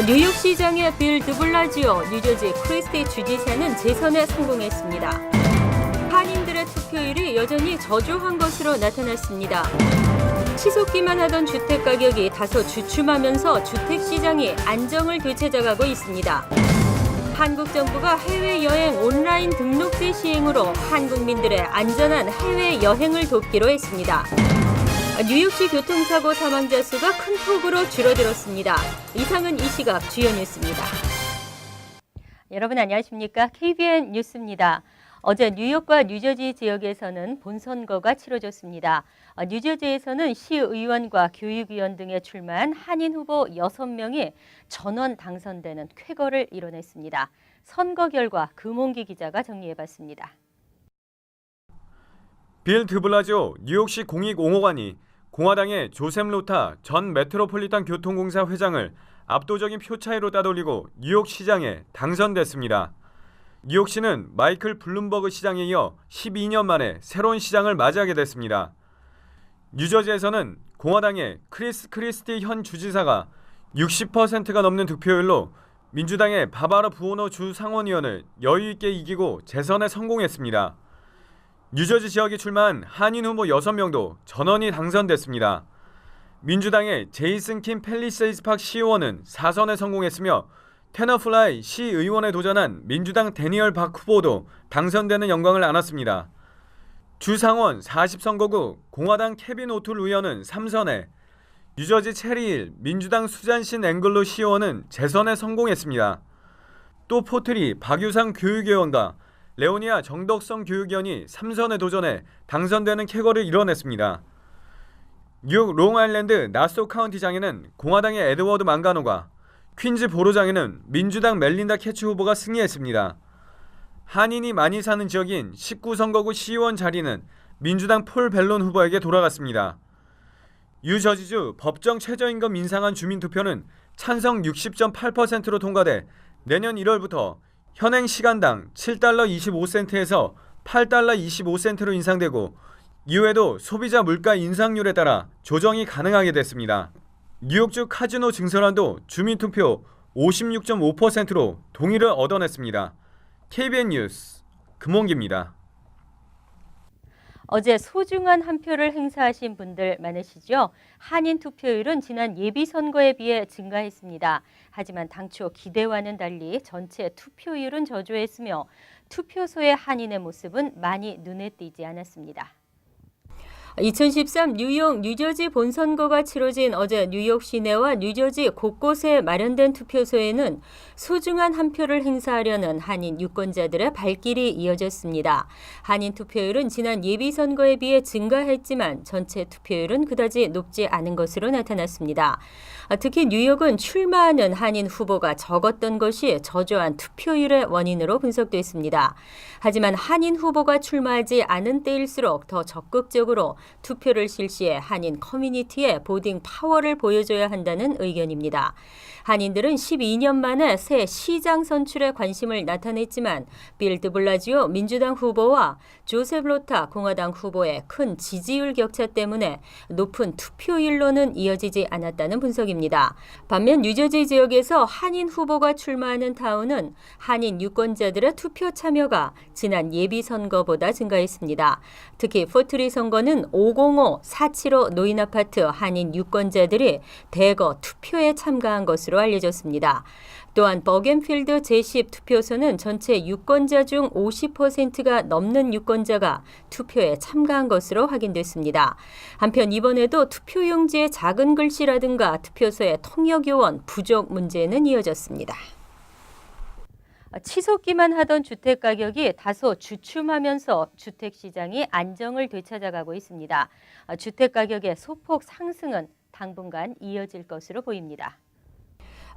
뉴욕시장의 빌 드블라지오, 뉴저지 크리스티 주지사는 재선에 성공했습니다. 한인들의 투표율이 여전히 저조한 것으로 나타났습니다. 치솟기만 하던 주택가격이 다소 주춤하면서 주택시장이 안정을 되찾아가고 있습니다. 한국 정부가 해외여행 온라인 등록제 시행으로 한국민들의 안전한 해외여행을 돕기로 했습니다. 뉴욕시 교통사고 사망자 수가 큰 폭으로 줄어들었습니다. 이상은 이 시각 주요 뉴스입니다. 여러분 안녕하십니까? KBN 뉴스입니다. 어제 뉴욕과 뉴저지 지역에서는 본선거가 치러졌습니다. 뉴저지에서는 시의원과 교육위원 등에 출마한 한인 후보 6명이 전원 당선되는 쾌거를 이뤄냈습니다. 선거 결과 금홍기 기자가 정리해봤습니다. 빌 드블라지오 뉴욕시 공익5호관이 공화당의 조셉 로타 전 메트로폴리탄 교통공사 회장을 압도적인 표 차이로 따돌리고 뉴욕시장에 당선됐습니다. 뉴욕시는 마이클 블룸버그 시장에 이어 12년 만에 새로운 시장을 맞이하게 됐습니다. 뉴저지에서는 공화당의 크리스 크리스티 현 주지사가 60%가 넘는 득표율로 민주당의 바바라 부오노 주 상원의원을 여유있게 이기고 재선에 성공했습니다. 뉴저지 지역에 출마한 한인 후보 6명도 전원이 당선됐습니다. 민주당의 제이슨 킴 팰리세이즈 팍 시의원은 4선에 성공했으며 테너 플라이 시의원에 도전한 민주당 데니얼 박 후보도 당선되는 영광을 안았습니다. 주상원 40선거구 공화당 케빈 오툴 의원은 3선에, 뉴저지 체리힐 민주당 수잔신 앵글로 시의원은 재선에 성공했습니다. 또 포트리 박유상 교육위원과 레오니아 정덕성 교육위원이 3선에 도전해 당선되는 쾌거를 이뤄냈습니다. 뉴욕 롱아일랜드 나소 카운티장에는 공화당의 에드워드 망가노가, 퀸즈 보로장에는 민주당 멜린다 캐치 후보가 승리했습니다. 한인이 많이 사는 지역인 19선거구 시의원 자리는 민주당 폴 벨론 후보에게 돌아갔습니다. 유저지주 법정 최저임금 인상안 주민투표는 찬성 60.8%로 통과돼 내년 1월부터 현행 시간당 7달러 25센트에서 8달러 25센트로 인상되고, 이후에도 소비자 물가 인상률에 따라 조정이 가능하게 됐습니다. 뉴욕주 카지노 증설안도 주민투표 56.5%로 동의를 얻어냈습니다. KBN 뉴스 금홍기입니다. 어제 소중한 한 표를 행사하신 분들 많으시죠? 한인 투표율은 지난 예비선거에 비해 증가했습니다. 하지만 당초 기대와는 달리 전체 투표율은 저조했으며 투표소의 한인의 모습은 많이 눈에 띄지 않았습니다. 2013 뉴욕, 뉴저지 본선거가 치러진 어제 뉴욕 시내와 뉴저지 곳곳에 마련된 투표소에는 소중한 한 표를 행사하려는 한인 유권자들의 발길이 이어졌습니다. 한인 투표율은 지난 예비선거에 비해 증가했지만 전체 투표율은 그다지 높지 않은 것으로 나타났습니다. 특히 뉴욕은 출마하는 한인 후보가 적었던 것이 저조한 투표율의 원인으로 분석됐습니다. 하지만 한인 후보가 출마하지 않은 때일수록 더 적극적으로 투표를 실시해 한인 커뮤니티에 보딩 파워를 보여줘야 한다는 의견입니다. 한인들은 12년 만에 새 시장 선출에 관심을 나타냈지만 빌 드블라지오 민주당 후보와 조셉 로타 공화당 후보의 큰 지지율 격차 때문에 높은 투표율로는 이어지지 않았다는 분석입니다. 반면 뉴저지 지역에서 한인 후보가 출마하는 타운은 한인 유권자들의 투표 참여가 지난 예비선거보다 증가했습니다. 특히 포트리 선거는 505, 475 노인 아파트 한인 유권자들이 대거 투표에 참가한 것으로 알려졌습니다. 또한 버겐필드 제10 투표소는 전체 유권자 중 50%가 넘는 유권자가 투표에 참가한 것으로 확인됐습니다. 한편 이번에도 투표용지에 작은 글씨라든가 투표소의 통역요원 부족 문제는 이어졌습니다. 치솟기만 하던 주택 가격이 다소 주춤하면서 주택 시장이 안정을 되찾아가고 있습니다. 주택 가격의 소폭 상승은 당분간 이어질 것으로 보입니다.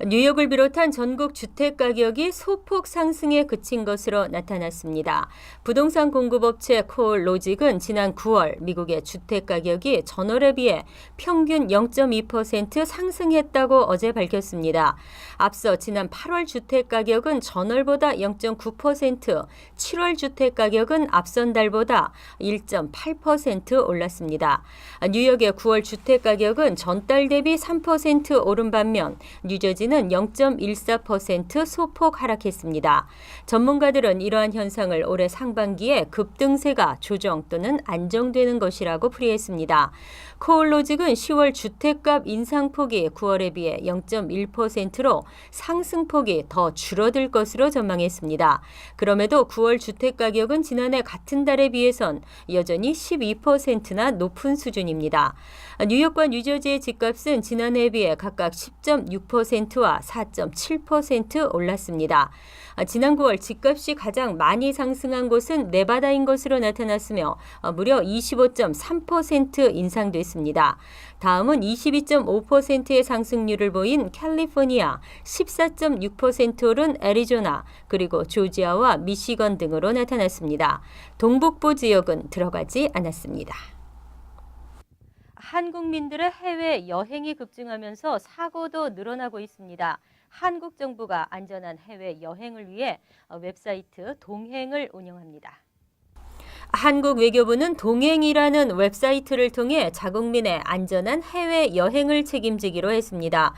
뉴욕을 비롯한 전국 주택 가격이 소폭 상승에 그친 것으로 나타났습니다. 부동산 공급업체 코올로직은 지난 9월 미국의 주택 가격이 전월에 비해 평균 0.2% 상승했다고 어제 밝혔습니다. 앞서 지난 8월 주택 가격은 전월보다 0.9%, 7월 주택 가격은 앞선 달보다 1.8% 올랐습니다. 뉴욕의 9월 주택 가격은 전달 대비 3% 오른 반면 뉴저지는 나머지는 0.14% 소폭 하락했습니다. 전문가들은 이러한 현상을 올해 상반기에 급등세가 조정 또는 안정되는 것이라고 풀이했습니다. 코올로직은 10월 주택값 인상폭이 9월에 비해 0.1%로 상승폭이 더 줄어들 것으로 전망했습니다. 그럼에도 9월 주택가격은 지난해 같은 달에 비해선 여전히 12%나 높은 수준입니다. 뉴욕과 뉴저지의 집값은 지난해에 비해 각각 10.6%와 4.7% 올랐습니다. 지난 9월 집값이 가장 많이 상승한 곳은 네바다인 것으로 나타났으며 무려 25.3% 인상됐습니다. 다음은 22.5%의 상승률을 보인 캘리포니아, 14.6% 오른 애리조나, 그리고 조지아와 미시건 등으로 나타났습니다. 동북부 지역은 들어가지 않았습니다. 한국민들의 해외 여행이 급증하면서 사고도 늘어나고 있습니다. 한국 정부가 안전한 해외 여행을 위해 웹사이트 동행을 운영합니다. 한국 외교부는 동행이라는 웹사이트를 통해 자국민의 안전한 해외 여행을 책임지기로 했습니다.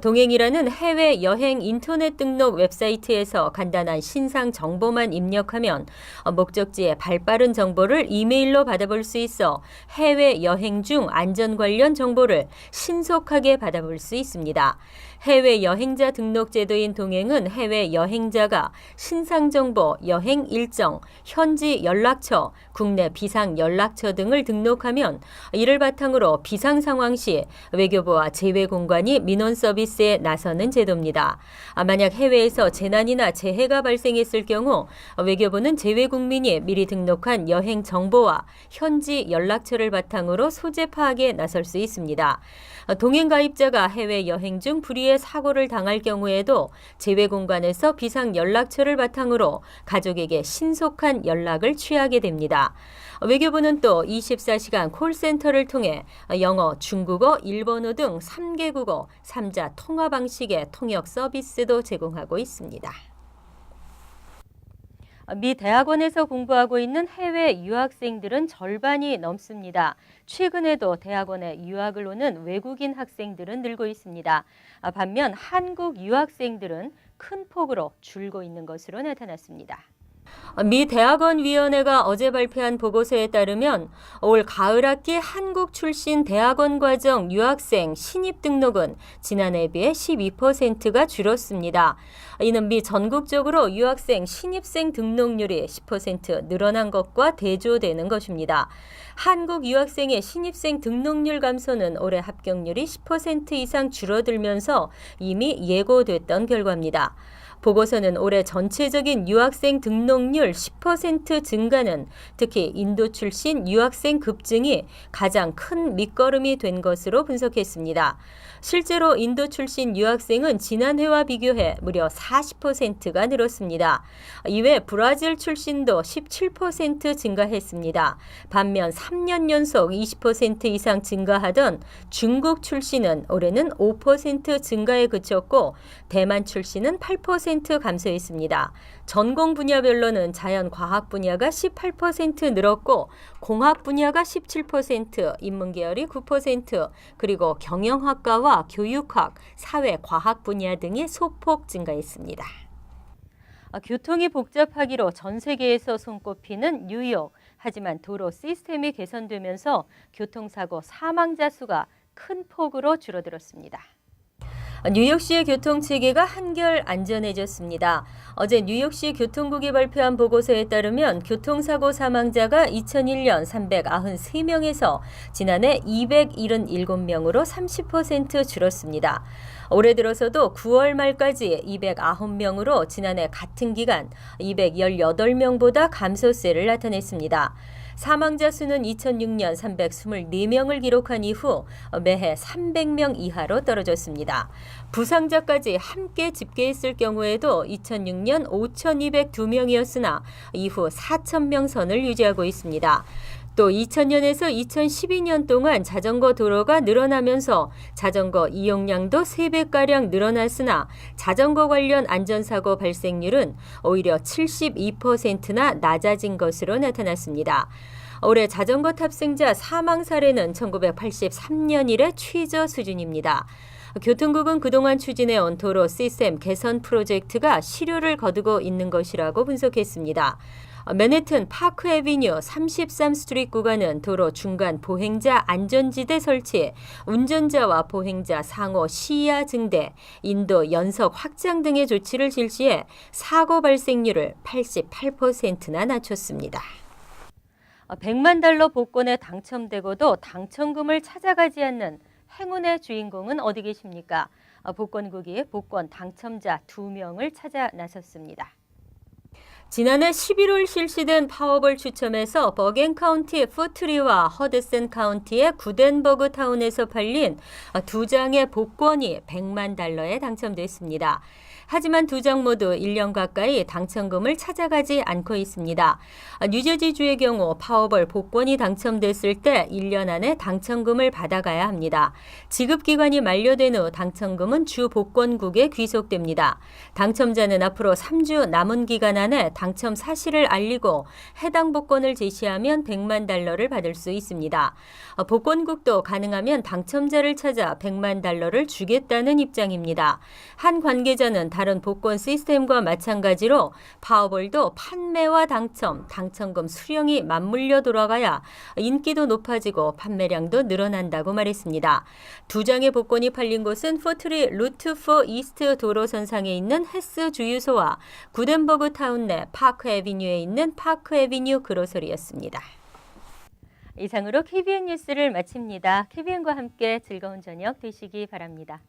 동행이라는 해외 여행 인터넷 등록 웹사이트에서 간단한 신상 정보만 입력하면 목적지의 발빠른 정보를 이메일로 받아볼 수 있어 해외 여행 중 안전 관련 정보를 신속하게 받아볼 수 있습니다. 해외 여행자 등록 제도인 동행은 해외 여행자가 신상 정보, 여행 일정, 현지 연락처, 국내 비상 연락처 등을 등록하면 이를 바탕으로 비상 상황 시 외교부와 재외공관이 민원 서비스에 나서는 제도입니다. 만약 해외에서 재난이나 재해가 발생했을 경우 외교부는 재외국민이 미리 등록한 여행 정보와 현지 연락처를 바탕으로 소재 파악에 나설 수 있습니다. 동행 가입자가 해외 여행 중 불의의 사고를 당할 경우에도 재외공관에서 비상 연락처를 바탕으로 가족에게 신속한 연락을 취하게 됩니다. 외교부는 또 24시간 콜센터를 통해 영어, 중국어, 일본어 등 3개국어 3자 통화 방식의 통역 서비스도 제공하고 있습니다. 미 대학원에서 공부하고 있는 해외 유학생들은 절반이 넘습니다. 최근에도 대학원에 유학을 오는 외국인 학생들은 늘고 있습니다. 반면 한국 유학생들은 큰 폭으로 줄고 있는 것으로 나타났습니다. 미 대학원위원회가 어제 발표한 보고서에 따르면 올 가을 학기 한국 출신 대학원 과정 유학생 신입 등록은 지난해에 비해 12%가 줄었습니다. 이는 미 전국적으로 유학생 신입생 등록률이 10% 늘어난 것과 대조되는 것입니다. 한국 유학생의 신입생 등록률 감소는 올해 합격률이 10% 이상 줄어들면서 이미 예고됐던 결과입니다. 보고서는 올해 전체적인 유학생 등록률 10% 증가는 특히 인도 출신 유학생 급증이 가장 큰 밑거름이 된 것으로 분석했습니다. 실제로 인도 출신 유학생은 지난해와 비교해 무려 40%가 늘었습니다. 이외 브라질 출신도 17% 증가했습니다. 반면 3년 연속 20% 이상 증가하던 중국 출신은 올해는 5% 증가에 그쳤고 대만 출신은 8% 감소했습니다. 전공 분야별로는 자연과학 분야가 18% 늘었고 공학 분야가 17%, 인문계열이 9%, 그리고 경영학과와 교육학, 사회과학 분야 등이 소폭 증가했습니다. 교통이 복잡하기로 전 세계에서 손꼽히는 뉴욕. 하지만 도로 시스템이 개선되면서 교통사고 사망자 수가 큰 폭으로 줄어들었습니다. 뉴욕시의 교통체계가 한결 안전해졌습니다. 어제 뉴욕시 교통국이 발표한 보고서에 따르면 교통사고 사망자가 2001년 393명에서 지난해 277명으로 30% 줄었습니다. 올해 들어서도 9월 말까지 209명으로 지난해 같은 기간 218명보다 감소세를 나타냈습니다. 사망자 수는 2006년 324명을 기록한 이후 매해 300명 이하로 떨어졌습니다. 부상자까지 함께 집계했을 경우에도 2006년 5,202명이었으나 이후 4,000명 선을 유지하고 있습니다. 또 2000년에서 2012년 동안 자전거 도로가 늘어나면서 자전거 이용량도 3배가량 늘어났으나 자전거 관련 안전사고 발생률은 오히려 72%나 낮아진 것으로 나타났습니다. 올해 자전거 탑승자 사망 사례는 1983년 이래 최저 수준입니다. 교통국은 그동안 추진해온 도로 시스템 개선 프로젝트가 실효를 거두고 있는 것이라고 분석했습니다. 맨해튼 파크 애비뉴 33스트리트 구간은 도로 중간 보행자 안전지대 설치, 운전자와 보행자 상호 시야 증대, 인도 연석 확장 등의 조치를 실시해 사고 발생률을 88%나 낮췄습니다. 100만 달러 복권에 당첨되고도 당첨금을 찾아가지 않는 행운의 주인공은 어디 계십니까? 복권국이 복권 당첨자 2명을 찾아 나섰습니다. 지난해 11월 실시된 파워볼 추첨에서 버겐 카운티 포트리와 허드슨 카운티의 구덴버그 타운에서 팔린 2장의 복권이 100만 달러에 당첨됐습니다. 하지만 2장 모두 1년 가까이 당첨금을 찾아가지 않고 있습니다. 뉴저지주의 경우 파워볼 복권이 당첨됐을 때 1년 안에 당첨금을 받아가야 합니다. 지급기간이 만료된 후 당첨금은 주 복권국에 귀속됩니다. 당첨자는 앞으로 3주 남은 기간 안에 당첨 사실을 알리고 해당 복권을 제시하면 100만 달러를 받을 수 있습니다. 복권국도 가능하면 당첨자를 찾아 100만 달러를 주겠다는 입장입니다. 한 관계자는 다른 복권 시스템과 마찬가지로 파워볼도 판매와 당첨금 수령이 맞물려 돌아가야 인기도 높아지고 판매량도 늘어난다고 말했습니다. 2장의 복권이 팔린 곳은 포트리 루트 4 이스트 도로선상에 있는 헬스 주유소와 구덴버그 타운 내 파크 애비뉴에 있는 파크 애비뉴 그로서리였습니다. 이상으로 KBN 뉴스를 마칩니다. KBN과 함께 즐거운 저녁 되시기 바랍니다.